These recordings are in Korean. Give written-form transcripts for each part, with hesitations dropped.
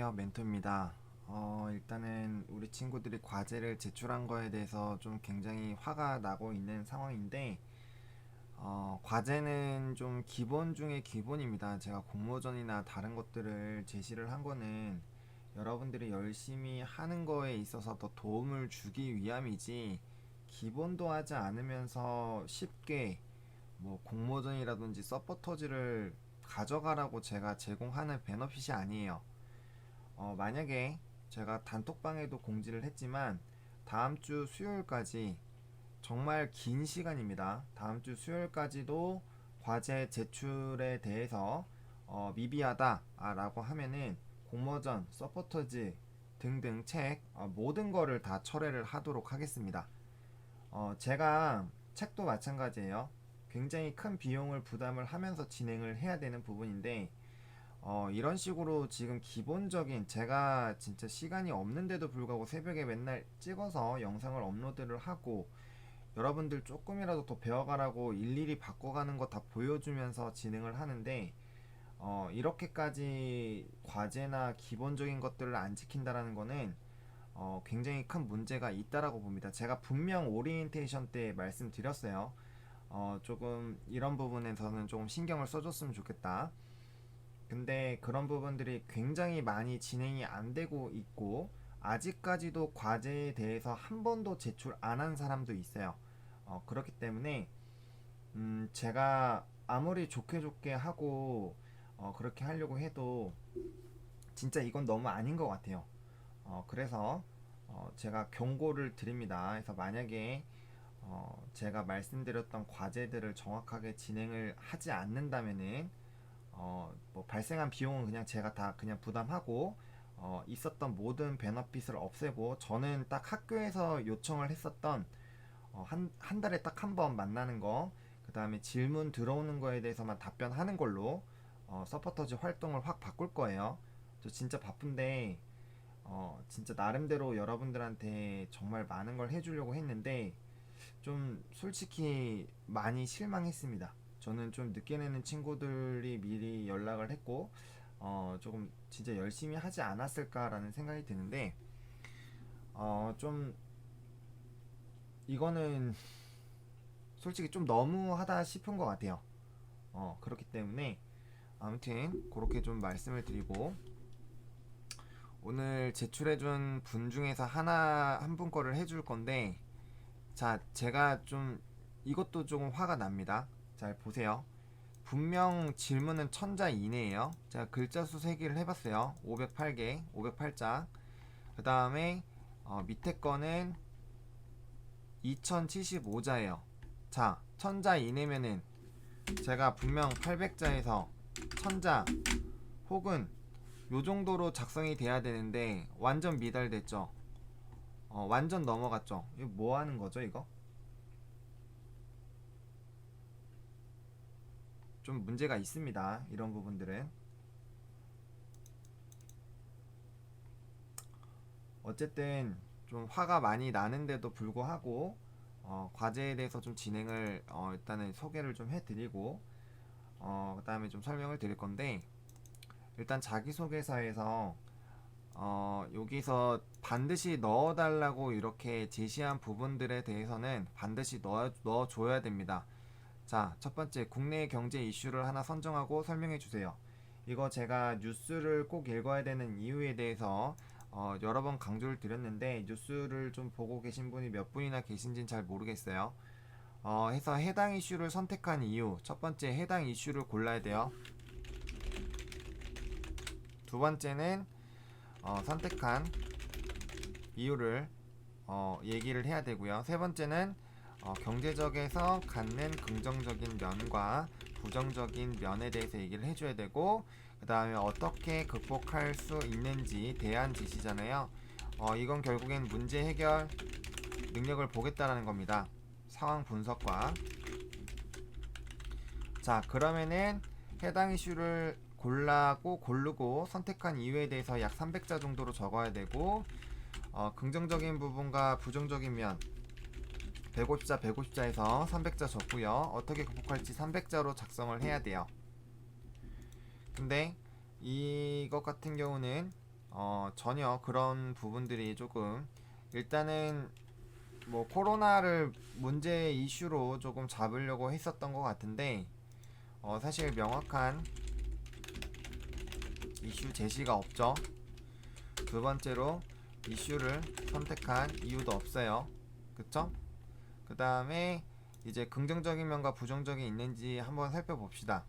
안녕하세요. 멘토입니다. 일단은 우리 친구들이 과제를 제출한 거에 대해서 좀 굉장히 화가 나고 있는 상황인데, 과제는 좀 기본 중에 기본입니다. 제가 공모전이나 다른 것들을 제시를 한 거는 여러분들이 열심히 하는 거에 있어서 더 도움을 주기 위함이지, 기본도 하지 않으면서 쉽게 뭐 공모전이라든지 서포터즈를 가져가라고 제가 제공하는 베너핏이 아니에요. 만약에 제가 단톡방에도 공지를 했지만 다음 주 수요일까지 정말 긴 시간입니다. 다음 주 수요일까지도 과제 제출에 대해서 미비하다라고 하면은 공모전, 서포터즈 등등 책 모든 거를 다 철회를 하도록 하겠습니다. 제가 책도 마찬가지예요. 굉장히 큰 비용을 부담을 하면서 진행을 해야 되는 부분인데 이런 식으로 지금 기본적인 제가 진짜 시간이 없는데도 불구하고 새벽에 맨날 찍어서 영상을 업로드를 하고 여러분들 조금이라도 더 배워가라고 일일이 바꿔가는 거 다 보여주면서 진행을 하는데 이렇게까지 과제나 기본적인 것들을 안 지킨다라는 거는 굉장히 큰 문제가 있다라고 봅니다. 제가 분명 오리엔테이션 때 말씀드렸어요. 조금 이런 부분에서는 조금 신경을 써줬으면 좋겠다. 근데 그런 부분들이 굉장히 많이 진행이 안 되고 있고 아직까지도 과제에 대해서 한 번도 제출 안 한 사람도 있어요. 그렇기 때문에 제가 아무리 좋게 좋게 하고 그렇게 하려고 해도 진짜 이건 너무 아닌 것 같아요. 그래서 제가 경고를 드립니다. 그래서 만약에 제가 말씀드렸던 과제들을 정확하게 진행을 하지 않는다면은 뭐 발생한 비용은 그냥 제가 다 그냥 부담하고 있었던 모든 베너핏을 없애고 저는 딱 학교에서 요청을 했었던 한 달에 딱 한 번 만나는 거, 그 다음에 질문 들어오는 거에 대해서만 답변하는 걸로 서포터즈 활동을 확 바꿀 거예요. 저 진짜 바쁜데 진짜 나름대로 여러분들한테 정말 많은 걸 해주려고 했는데 좀 솔직히 많이 실망했습니다. 저는 좀 늦게 내는 친구들이 미리 연락을 했고 조금 진짜 열심히 하지 않았을까라는 생각이 드는데 좀 이거는 솔직히 좀 너무하다 싶은 것 같아요. 그렇기 때문에 아무튼 그렇게 좀 말씀을 드리고 오늘 제출해준 분 중에서 한 분 거를 해줄 건데 자, 제가 좀 이것도 조금 화가 납니다. 잘 보세요. 분명 질문은 1000자 이내에요. 제가 글자 수 세기를 해봤어요. 508개, 508자. 그 다음에 밑에 거는 2075자예요. 자, 1000자 이내면은 제가 분명 800자에서 1000자 혹은 요 정도로 작성이 돼야 되는데 완전 미달됐죠. 완전 넘어갔죠. 이거 뭐 하는 거죠, 이거? 좀 문제가 있습니다. 이런 부분들은. 어쨌든 좀 화가 많이 나는데도 불구하고 과제에 대해서 좀 진행을 일단은 소개를 좀 해드리고 그 다음에 좀 설명을 드릴 건데 일단 자기소개서에서 여기서 반드시 넣어달라고 이렇게 제시한 부분들에 대해서는 반드시 넣어줘야 됩니다. 자, 첫 번째, 국내 경제 이슈를 하나 선정하고 설명해 주세요. 이거 제가 뉴스를 꼭 읽어야 되는 이유에 대해서 여러 번 강조를 드렸는데 뉴스를 좀 보고 계신 분이 몇 분이나 계신지는 잘 모르겠어요. 해서 해당 이슈를 선택한 이유, 첫 번째 해당 이슈를 골라야 돼요. 두 번째는 선택한 이유를 얘기를 해야 되고요. 세 번째는 경제적에서 갖는 긍정적인 면과 부정적인 면에 대해서 얘기를 해줘야 되고 그 다음에 어떻게 극복할 수 있는지 대안 제시잖아요. 이건 결국엔 문제 해결 능력을 보겠다라는 겁니다. 상황 분석과 자 그러면은 해당 이슈를 고르고 선택한 이유에 대해서 약 300자 정도로 적어야 되고 긍정적인 부분과 부정적인 면 150자에서 300자 적고요. 어떻게 극복할지 300자로 작성을 해야 돼요. 근데 이것 같은 경우는 전혀 그런 부분들이 조금 일단은 뭐 코로나를 문제 이슈로 조금 잡으려고 했었던 것 같은데 사실 명확한 이슈 제시가 없죠. 두 번째로 이슈를 선택한 이유도 없어요. 그쵸? 그 다음에 이제 긍정적인 면과 부정적인 있는지 한번 살펴봅시다.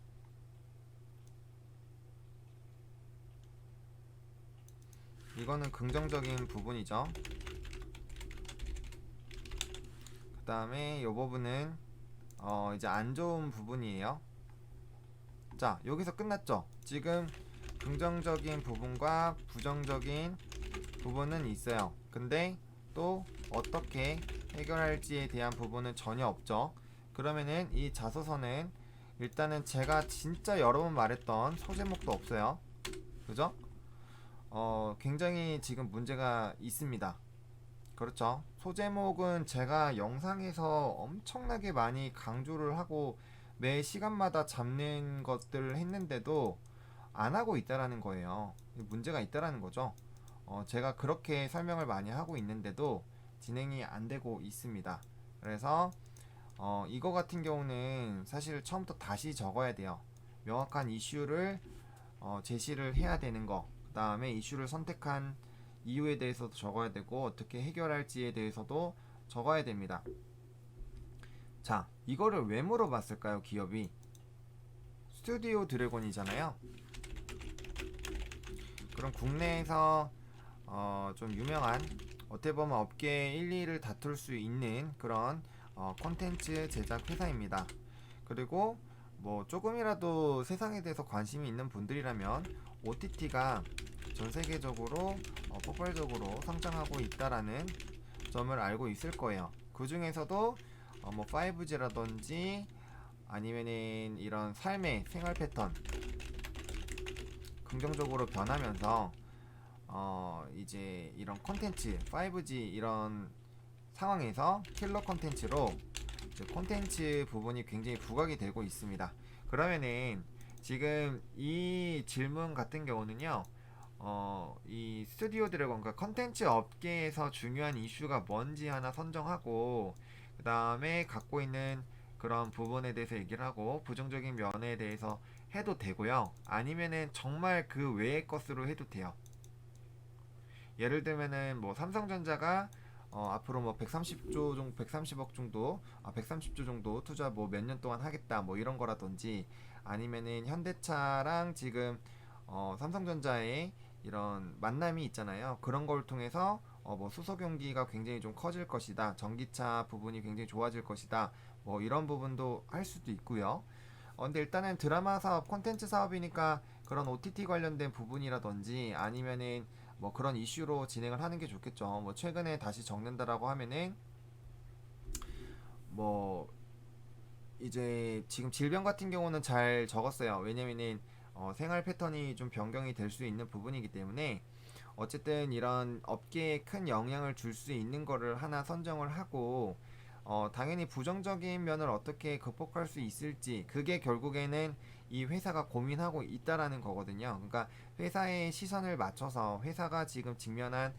이거는 긍정적인 부분이죠. 그 다음에 이 부분은 이제 안 좋은 부분이에요. 자, 여기서 끝났죠. 지금 긍정적인 부분과 부정적인 부분은 있어요. 근데 또 어떻게 해결할지에 대한 부분은 전혀 없죠. 그러면은 이 자소서는 일단은 제가 진짜 여러 번 말했던 소제목도 없어요. 그죠? 굉장히 지금 문제가 있습니다. 그렇죠. 소제목은 제가 영상에서 엄청나게 많이 강조를 하고 매 시간마다 잡는 것들을 했는데도 안 하고 있다라는 거예요. 문제가 있다라는 거죠. 제가 그렇게 설명을 많이 하고 있는데도 진행이 안 되고 있습니다. 그래서 이거 같은 경우는 사실 처음부터 다시 적어야 돼요. 명확한 이슈를 제시를 해야 되는 거, 그 다음에 이슈를 선택한 이유에 대해서도 적어야 되고 어떻게 해결할지에 대해서도 적어야 됩니다. 자, 이거를 왜 물어봤을까요? 기업이 스튜디오 드래곤이잖아요. 그럼 국내에서 좀 유명한 어떻게 보면 업계 1, 2를 다툴 수 있는 그런 콘텐츠 제작 회사입니다. 그리고 뭐 조금이라도 세상에 대해서 관심이 있는 분들이라면 OTT가 전 세계적으로 폭발적으로 성장하고 있다라는 점을 알고 있을 거예요. 그 중에서도 뭐 5G라든지 아니면은 이런 삶의 생활 패턴 긍정적으로 변하면서 이제 이런 콘텐츠 5G 이런 상황에서 킬러 콘텐츠로 콘텐츠 부분이 굉장히 부각이 되고 있습니다. 그러면은 지금 이 질문 같은 경우는요, 이 스튜디오 드래곤과 컨텐츠 업계에서 중요한 이슈가 뭔지 하나 선정하고 그 다음에 갖고 있는 그런 부분에 대해서 얘기를 하고 부정적인 면에 대해서 해도 되고요. 아니면은 정말 그 외의 것으로 해도 돼요. 예를 들면은 뭐 삼성전자가 앞으로 뭐 130조 정도, 130억 정도, 130조 정도 투자 뭐 몇 년 동안 하겠다 뭐 이런 거라든지 아니면은 현대차랑 지금 삼성전자의 이런 만남이 있잖아요. 그런 걸 통해서 뭐 수소 경기가 굉장히 좀 커질 것이다. 전기차 부분이 굉장히 좋아질 것이다. 뭐 이런 부분도 할 수도 있고요. 근데 일단은 드라마 사업, 콘텐츠 사업이니까 그런 OTT 관련된 부분이라든지 아니면은 뭐 그런 이슈로 진행을 하는 게 좋겠죠. 뭐 최근에 다시 적는다라고 하면은 뭐 이제 지금 질병 같은 경우는 잘 적었어요. 왜냐면은 생활 패턴이 좀 변경이 될 수 있는 부분이기 때문에 어쨌든 이런 업계에 큰 영향을 줄 수 있는 거를 하나 선정을 하고 당연히 부정적인 면을 어떻게 극복할 수 있을지 그게 결국에는 이 회사가 고민하고 있다라는 거거든요. 그러니까 회사의 시선을 맞춰서 회사가 지금 직면한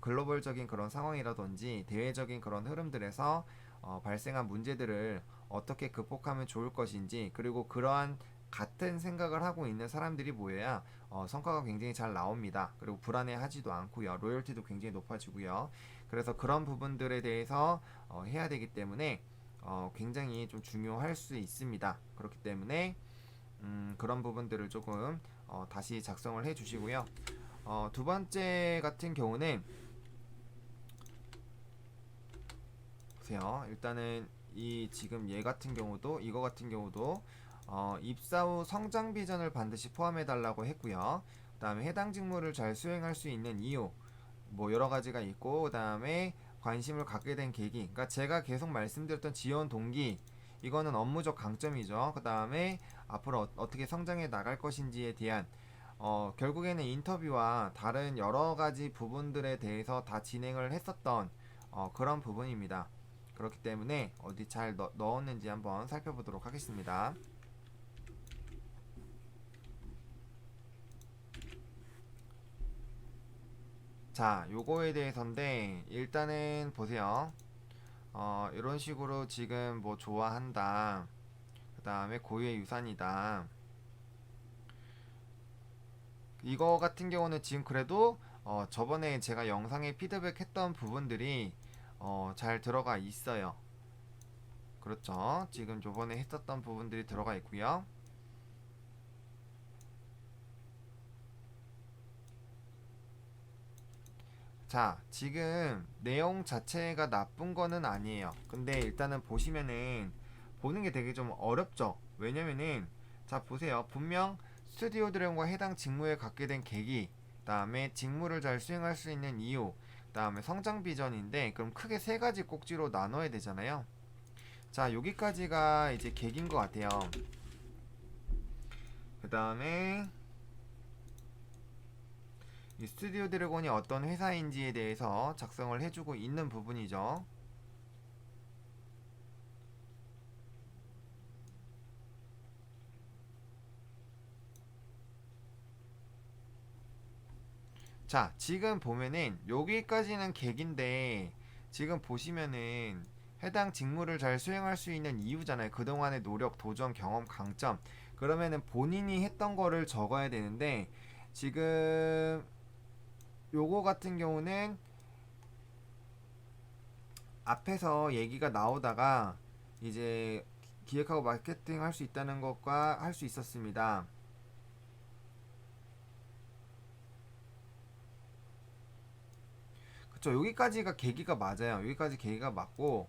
글로벌적인 그런 상황이라든지 대외적인 그런 흐름들에서 발생한 문제들을 어떻게 극복하면 좋을 것인지 그리고 그러한 같은 생각을 하고 있는 사람들이 모여야 성과가 굉장히 잘 나옵니다. 그리고 불안해하지도 않고요. 로열티도 굉장히 높아지고요. 그래서 그런 부분들에 대해서 해야 되기 때문에 굉장히 좀 중요할 수 있습니다. 그렇기 때문에 그런 부분들을 조금 다시 작성을 해 주시고요. 두 번째 같은 경우는 보세요. 일단은 이 지금 얘 같은 경우도 이거 같은 경우도 입사 후 성장 비전을 반드시 포함해 달라고 했고요. 그다음에 해당 직무를 잘 수행할 수 있는 이유 뭐 여러 가지가 있고 그다음에 관심을 갖게 된 계기. 그러니까 제가 계속 말씀드렸던 지원 동기 이거는 업무적 강점이죠. 그다음에 앞으로 어떻게 성장해 나갈 것인지에 대한 결국에는 인터뷰와 다른 여러 가지 부분들에 대해서 다 진행을 했었던 그런 부분입니다. 그렇기 때문에 어디 잘 넣었는지 한번 살펴보도록 하겠습니다. 자, 요거에 대해서인데 일단은 보세요. 이런 식으로 지금 뭐 좋아한다. 그 다음에 고유의 유산이다. 이거 같은 경우는 지금 그래도 저번에 제가 영상에 피드백 했던 부분들이 잘 들어가 있어요. 그렇죠. 지금 저번에 했었던 부분들이 들어가 있고요. 자, 지금 내용 자체가 나쁜 거는 아니에요. 근데 일단은 보시면은 보는 게 되게 좀 어렵죠. 왜냐면은 자, 보세요. 분명 스튜디오 드래곤과 해당 직무에 갖게 된 계기, 그다음에 직무를 잘 수행할 수 있는 이유, 그다음에 성장 비전인데 그럼 크게 세 가지 꼭지로 나눠야 되잖아요. 자, 여기까지가 이제 계기인 것 같아요. 그다음에 이 스튜디오 드래곤이 어떤 회사인지에 대해서 작성을 해주고 있는 부분이죠. 자, 지금 보면은 여기까지는 계기인데 지금 보시면은 해당 직무를 잘 수행할 수 있는 이유잖아요. 그동안의 노력, 도전, 경험, 강점. 그러면은 본인이 했던 거를 적어야 되는데 지금 요거 같은 경우는 앞에서 얘기가 나오다가 이제 기획하고 마케팅 할 수 있다는 것과 할 수 있었습니다. 그쵸, 여기까지가 계기가 맞아요. 여기까지 계기가 맞고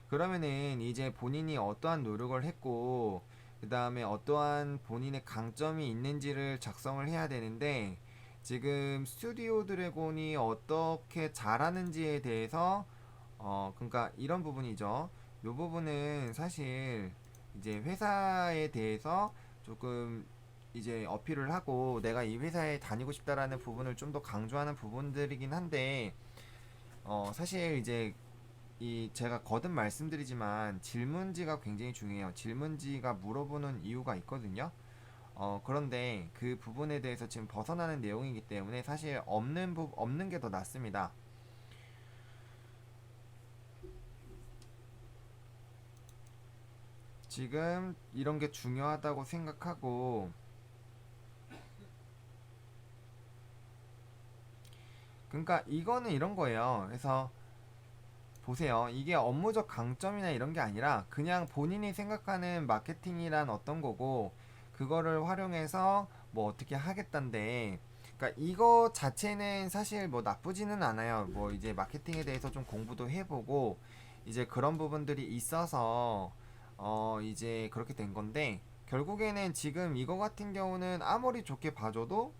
그러면은 이제 본인이 어떠한 노력을 했고 그 다음에 어떠한 본인의 강점이 있는지를 작성을 해야 되는데 지금 스튜디오 드래곤이 어떻게 잘하는지에 대해서 그러니까 이런 부분이죠. 이 부분은 사실 이제 회사에 대해서 조금 이제 어필을 하고 내가 이 회사에 다니고 싶다라는 부분을 좀 더 강조하는 부분들이긴 한데 사실 이제 이 제가 거듭 말씀드리지만 질문지가 굉장히 중요해요. 질문지가 물어보는 이유가 있거든요. 그런데 그 부분에 대해서 지금 벗어나는 내용이기 때문에 사실 없는 게 더 낫습니다. 지금 이런 게 중요하다고 생각하고 그러니까 이거는 이런 거예요. 그래서 보세요. 이게 업무적 강점이나 이런 게 아니라 그냥 본인이 생각하는 마케팅이란 어떤 거고 그거를 활용해서 뭐 어떻게 하겠다인데 그러니까 이거 자체는 사실 뭐 나쁘지는 않아요. 뭐 이제 마케팅에 대해서 좀 공부도 해보고 이제 그런 부분들이 있어서 이제 그렇게 된 건데 결국에는 지금 이거 같은 경우는 아무리 좋게 봐줘도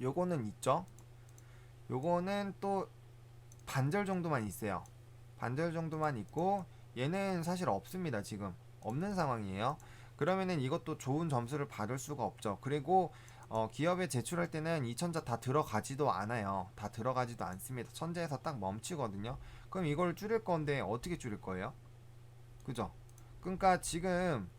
요거는 있죠. 요거는 또 반절 정도만 있어요. 반절 정도만 있고 얘는 사실 없습니다. 지금 없는 상황이에요. 그러면은 이것도 좋은 점수를 받을 수가 없죠. 그리고 기업에 제출할 때는 이 천자 다 들어가지도 않아요. 다 들어가지도 않습니다. 천자에서 딱 멈추거든요. 그럼 이걸 줄일 건데 어떻게 줄일 거예요? 그죠? 그러니까 지금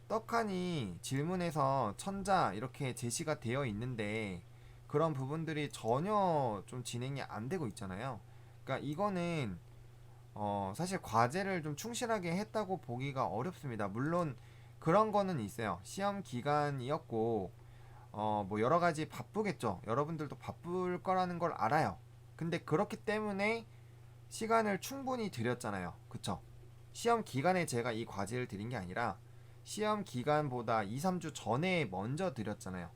떡하니 질문에서 천자 이렇게 제시가 되어 있는데 그런 부분들이 전혀 좀 진행이 안 되고 있잖아요. 그러니까 이거는 사실 과제를 좀 충실하게 했다고 보기가 어렵습니다. 물론 그런 거는 있어요. 시험 기간이었고 뭐 여러 가지 바쁘겠죠. 여러분들도 바쁠 거라는 걸 알아요. 근데 그렇기 때문에 시간을 충분히 들였잖아요. 그쵸? 시험 기간에 제가 이 과제를 드린 게 아니라 시험 기간보다 2, 3주 전에 먼저 드렸잖아요.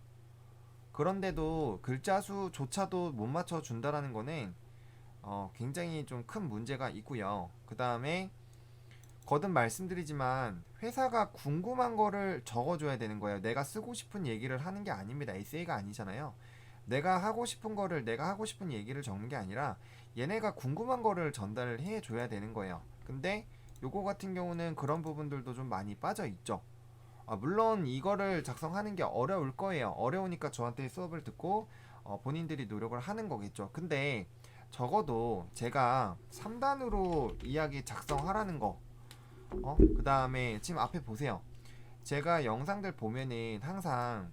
그런데도 글자 수조차도 못 맞춰 준다라는 거는 굉장히 좀 큰 문제가 있고요. 그 다음에 거듭 말씀드리지만 회사가 궁금한 거를 적어줘야 되는 거예요. 내가 쓰고 싶은 얘기를 하는 게 아닙니다. 에세이가 아니잖아요. 내가 하고 싶은 거를 내가 하고 싶은 얘기를 적는 게 아니라 얘네가 궁금한 거를 전달을 해줘야 되는 거예요. 근데 요거 같은 경우는 그런 부분들도 좀 많이 빠져 있죠. 물론 이거를 작성하는 게 어려울 거예요. 어려우니까 저한테 수업을 듣고 본인들이 노력을 하는 거겠죠. 근데 적어도 제가 3단으로 이야기 작성하라는 거, 그 다음에 지금 앞에 보세요. 제가 영상들 보면은 항상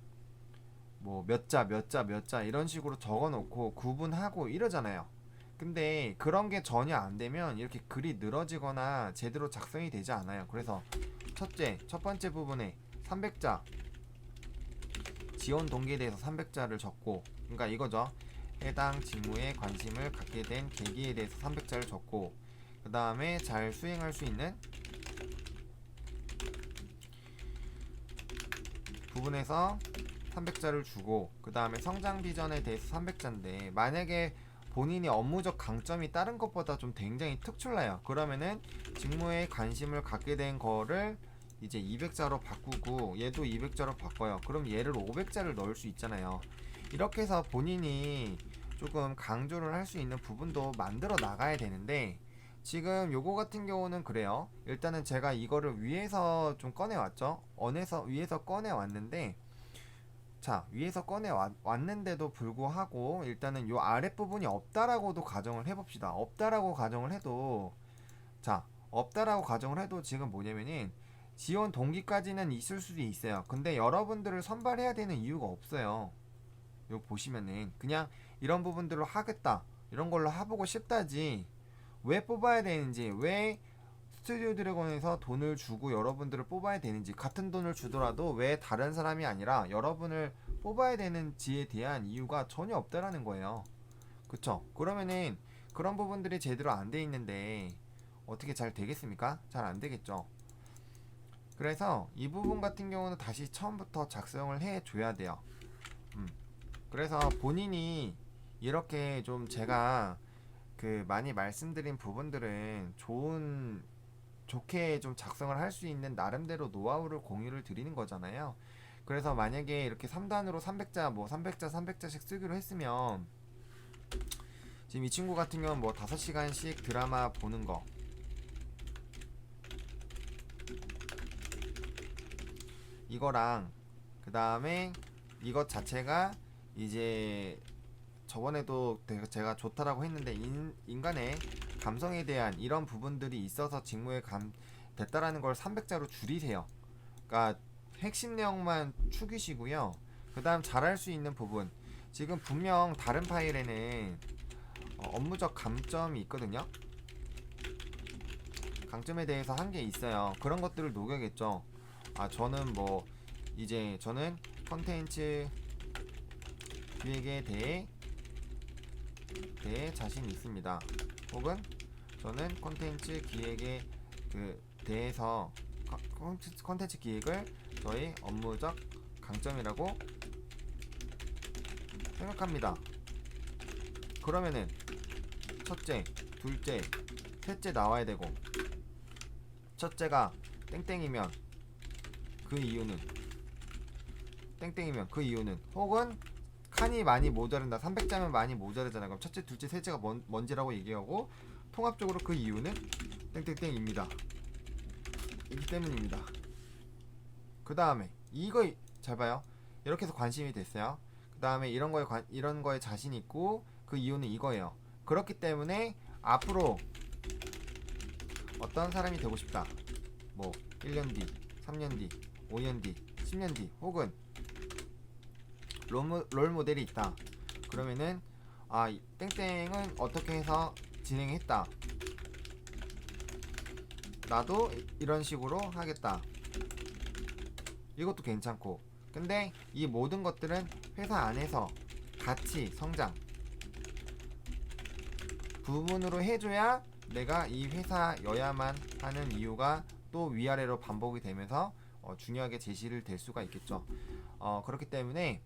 뭐 몇 자 이런 식으로 적어 놓고 구분하고 이러잖아요. 근데 그런 게 전혀 안 되면 이렇게 글이 늘어지거나 제대로 작성이 되지 않아요. 그래서 첫 번째 부분에 300자 지원 동기에 대해서 300자를 적고, 그러니까 이거죠. 해당 직무에 관심을 갖게 된 계기에 대해서 300자를 적고, 그 다음에 잘 수행할 수 있는 부분에서 300자를 주고, 그 다음에 성장 비전에 대해서 300자인데 만약에 본인이 업무적 강점이 다른 것보다 좀 굉장히 특출나요. 그러면은 직무에 관심을 갖게 된 거를 이제 200자로 바꾸고 얘도 200자로 바꿔요. 그럼 얘를 500자를 넣을 수 있잖아요. 이렇게 해서 본인이 조금 강조를 할 수 있는 부분도 만들어 나가야 되는데, 지금 요거 같은 경우는 그래요. 일단은 제가 이거를 위에서 좀 꺼내왔죠. 위에서 꺼내왔는데, 자, 위에서 왔는데도 불구하고 일단은 요 아랫부분이 없다라고도 가정을 해봅시다. 없다라고 가정을 해도, 자, 없다라고 가정을 해도 지금 뭐냐면은 지원 동기까지는 있을 수도 있어요. 근데 여러분들을 선발해야 되는 이유가 없어요. 요 보시면은 그냥 이런 부분들을 하겠다, 이런 걸로 해보고 싶다지, 왜 뽑아야 되는지, 왜 스튜디오 드래곤에서 돈을 주고 여러분들을 뽑아야 되는지, 같은 돈을 주더라도 왜 다른 사람이 아니라 여러분을 뽑아야 되는지에 대한 이유가 전혀 없다라는 거예요. 그쵸? 그러면은 그런 부분들이 제대로 안 돼 있는데 어떻게 잘 되겠습니까? 잘 안 되겠죠. 그래서 이 부분 같은 경우는 다시 처음부터 작성을 해 줘야 돼요. 그래서 본인이 이렇게 좀 제가 그 많이 말씀드린 부분들은 좋게 좀 작성을 할 수 있는 나름대로 노하우를 공유를 드리는 거잖아요. 그래서 만약에 이렇게 3단으로 300자, 뭐 300자, 300자씩 쓰기로 했으면, 지금 이 친구 같은 경우는 뭐 5시간씩 드라마 보는 거, 이거랑, 그 다음에 이것 자체가 이제 저번에도 제가 좋다라고 했는데, 인간의 감성에 대한 이런 부분들이 있어서 직무에 됐다라는 걸 300자로 줄이세요. 그러니까 핵심 내용만 축이시고요. 그 다음 잘할 수 있는 부분, 지금 분명 다른 파일에는 업무적 감점이 있거든요. 강점에 대해서 한 게 있어요. 그런 것들을 녹여야겠죠. 저는 뭐 이제 저는 컨텐츠 기획에 대해 자신이 있습니다. 혹은 저는 컨텐츠 기획에 대해서 컨텐츠 기획을 저의 업무적 강점이라고 생각합니다. 그러면은 첫째, 둘째, 셋째 나와야 되고, 첫째가 땡땡이면 그 이유는 혹은 칸이 많이 모자른다, 300자면 많이 모자르잖아요. 그럼 첫째, 둘째, 셋째가 뭔지라고 얘기하고, 통합적으로 그 이유는 땡땡땡입니다. 이기 때문입니다. 그 다음에 이거 잘 봐요. 이렇게 해서 관심이 됐어요. 그 다음에 이런 거에 자신 있고, 그 이유는 이거예요. 그렇기 때문에 앞으로 어떤 사람이 되고 싶다. 뭐 1년 뒤, 3년 뒤, 5년 뒤, 10년 뒤, 혹은 롤 모델이 있다. 그러면은 이 땡땡은 어떻게 해서 진행했다. 나도 이런 식으로 하겠다. 이것도 괜찮고. 근데 이 모든 것들은 회사 안에서 같이 성장 부분으로 해줘야 내가 이 회사여야만 하는 이유가 또 위아래로 반복이 되면서 중요하게 제시를 될 수가 있겠죠. 그렇기 때문에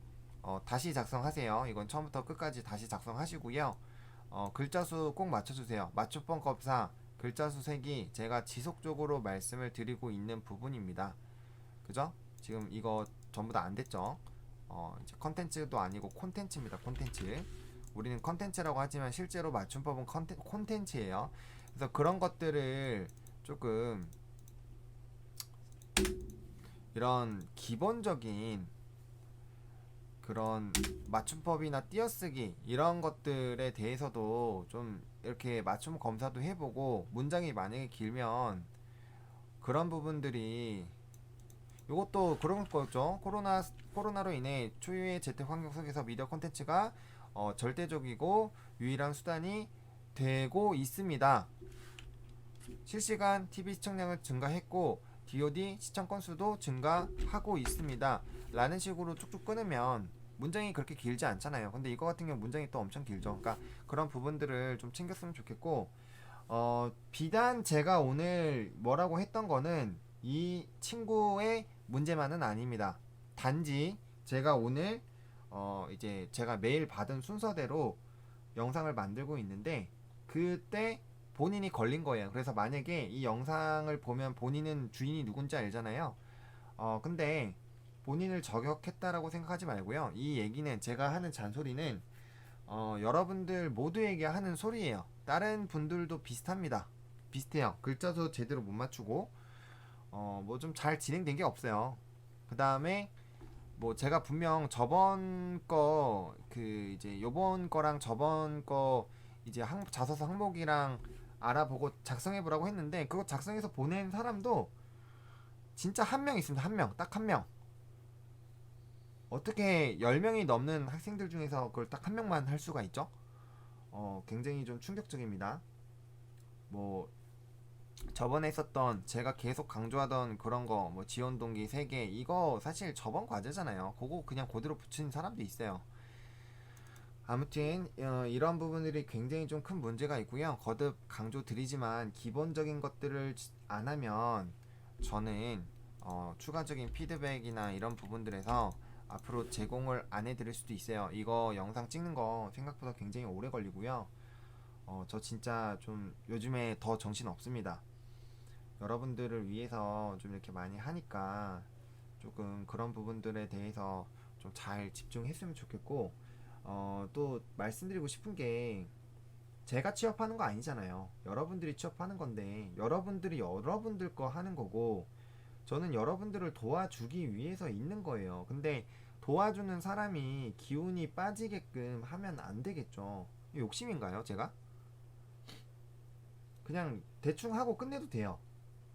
다시 작성하세요. 이건 처음부터 끝까지 다시 작성하시고요. 글자 수 꼭 맞춰주세요. 맞춤법검사 글자 수 색이 제가 지속적으로 말씀을 드리고 있는 부분입니다. 그죠? 지금 이거 전부 다 안 됐죠? 이제 컨텐츠도 아니고 콘텐츠입니다. 콘텐츠. 우리는 컨텐츠라고 하지만 실제로 맞춤법은 콘텐츠예요. 그래서 그런 것들을 조금, 이런 기본적인 그런 맞춤법이나 띄어쓰기 이런 것들에 대해서도 좀 이렇게 맞춤 검사도 해보고, 문장이 만약에 길면 그런 부분들이 이것도 그런 거였죠. 코로나로 인해 초유의 재택 환경 속에서 미디어 콘텐츠가 절대적이고 유일한 수단이 되고 있습니다. 실시간 TV 시청량은 증가했고 DOD 시청 건수도 증가하고 있습니다. 라는 식으로 쭉쭉 끊으면 문장이 그렇게 길지 않잖아요. 근데 이거 같은 경우 문장이 또 엄청 길죠. 그러니까 그런 부분들을 좀 챙겼으면 좋겠고, 비단 제가 오늘 뭐라고 했던 거는 이 친구의 문제만은 아닙니다. 단지 제가 오늘 이제 제가 메일 받은 순서대로 영상을 만들고 있는데 그때 본인이 걸린 거예요. 그래서 만약에 이 영상을 보면 본인은 주인이 누군지 알잖아요. 근데 본인을 저격했다라고 생각하지 말고요. 이 얘기는 제가 하는 잔소리는 여러분들 모두에게 하는 소리예요. 다른 분들도 비슷합니다. 비슷해요. 글자 수 제대로 못 맞추고 뭐 좀 잘 진행된 게 없어요. 그 다음에 뭐 제가 분명 저번 거 그 이제 요번 거랑 저번 거 이제 자소서 항목이랑 알아보고 작성해 보라고 했는데 그거 작성해서 보낸 사람도 진짜 한 명 있습니다. 한 명. 딱 한 명. 어떻게 10명이 넘는 학생들 중에서 그걸 딱 한 명만 할 수가 있죠? 굉장히 좀 충격적입니다. 뭐 저번에 했었던 제가 계속 강조하던 그런 거 뭐 지원 동기 3개 이거 사실 저번 과제잖아요. 그거 그냥 그대로 붙인 사람도 있어요. 아무튼 이런 부분들이 굉장히 좀 큰 문제가 있고요. 거듭 강조드리지만 기본적인 것들을 안 하면 저는 추가적인 피드백이나 이런 부분들에서 앞으로 제공을 안 해드릴 수도 있어요. 이거 영상 찍는 거 생각보다 굉장히 오래 걸리고요. 저 진짜 좀 요즘에 더 정신 없습니다. 여러분들을 위해서 좀 이렇게 많이 하니까 조금 그런 부분들에 대해서 좀 잘 집중했으면 좋겠고, 또 말씀드리고 싶은 게 제가 취업하는 거 아니잖아요. 여러분들이 취업하는 건데 여러분들이 여러분들 거 하는 거고 저는 여러분들을 도와주기 위해서 있는 거예요. 근데 도와주는 사람이 기운이 빠지게끔 하면 안 되겠죠. 욕심인가요, 제가? 그냥 대충 하고 끝내도 돼요.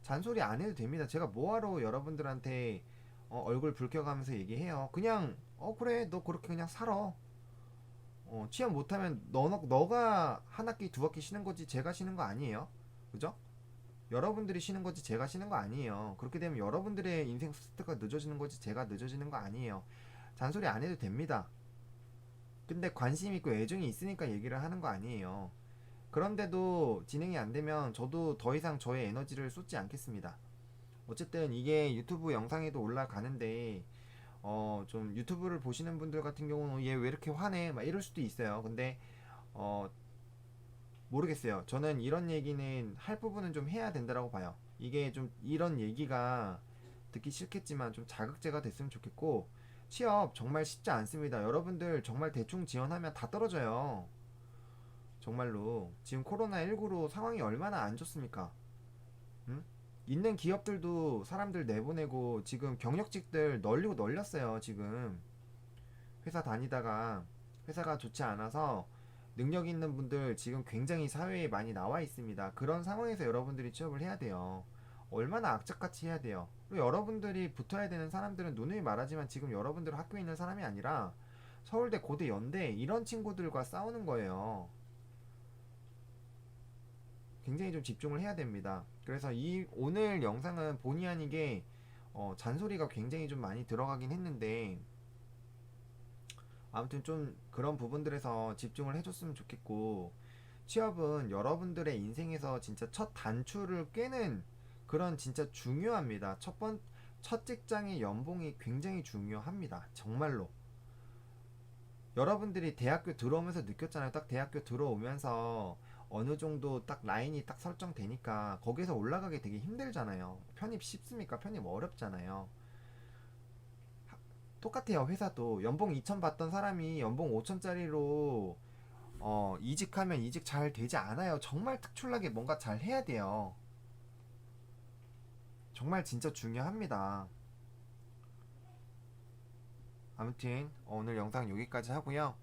잔소리 안 해도 됩니다. 제가 뭐하러 여러분들한테 얼굴 붉혀가면서 얘기해요. 그냥 그래 너 그렇게 그냥 살아. 취업 못하면 너가 한 학기 두 학기 쉬는 거지 제가 쉬는 거 아니에요. 그죠? 여러분들이 쉬는 거지 제가 쉬는 거 아니에요. 그렇게 되면 여러분들의 인생 스타트가 늦어지는 거지 제가 늦어지는 거 아니에요. 잔소리 안 해도 됩니다. 근데 관심 있고 애정이 있으니까 얘기를 하는 거 아니에요. 그런데도 진행이 안 되면 저도 더 이상 저의 에너지를 쏟지 않겠습니다. 어쨌든 이게 유튜브 영상에도 올라가는데 좀 유튜브를 보시는 분들 같은 경우는 얘 왜 이렇게 화내 막 이럴 수도 있어요. 근데 어 모르겠어요. 저는 이런 얘기는 할 부분은 좀 해야 된다라고 봐요. 이게 좀 이런 얘기가 듣기 싫겠지만 좀 자극제가 됐으면 좋겠고 취업 정말 쉽지 않습니다. 여러분들 정말 대충 지원하면 다 떨어져요. 정말로 지금 코로나19로 상황이 얼마나 안 좋습니까? 응? 있는 기업들도 사람들 내보내고 지금 경력직들 널리고 널렸어요. 지금 회사 다니다가 회사가 좋지 않아서 능력 있는 분들 지금 굉장히 사회에 많이 나와 있습니다. 그런 상황에서 여러분들이 취업을 해야 돼요. 얼마나 악착같이 해야 돼요. 그리고 여러분들이 붙어야 되는 사람들은 누누이 말하지만 지금 여러분들 학교에 있는 사람이 아니라 서울대, 고대, 연대 이런 친구들과 싸우는 거예요. 굉장히 좀 집중을 해야 됩니다. 그래서 이 오늘 영상은 본의 아니게 잔소리가 굉장히 좀 많이 들어가긴 했는데 아무튼 좀 그런 부분들에서 집중을 해줬으면 좋겠고 취업은 여러분들의 인생에서 진짜 첫 단추를 꿰는 그런 진짜 중요합니다. 첫 직장의 연봉이 굉장히 중요합니다. 정말로. 여러분들이 대학교 들어오면서 느꼈잖아요. 딱 대학교 들어오면서 어느 정도 딱 라인이 딱 설정되니까 거기서 올라가기 되게 힘들잖아요. 편입 쉽습니까? 편입 어렵잖아요. 똑같아요. 회사도 연봉 2천 받던 사람이 연봉 5천짜리로 이직하면 이직 잘 되지 않아요. 정말 특출나게 뭔가 잘 해야 돼요. 정말 진짜 중요합니다. 아무튼 오늘 영상 여기까지 하고요.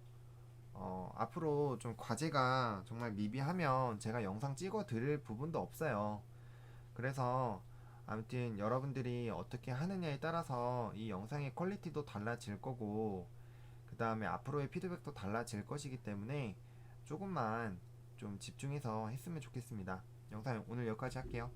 앞으로 좀 과제가 정말 미비하면 제가 영상 찍어 드릴 부분도 없어요. 그래서 아무튼 여러분들이 어떻게 하느냐에 따라서 이 영상의 퀄리티도 달라질 거고, 그 다음에 앞으로의 피드백도 달라질 것이기 때문에 조금만 좀 집중해서 했으면 좋겠습니다. 영상 오늘 여기까지 할게요.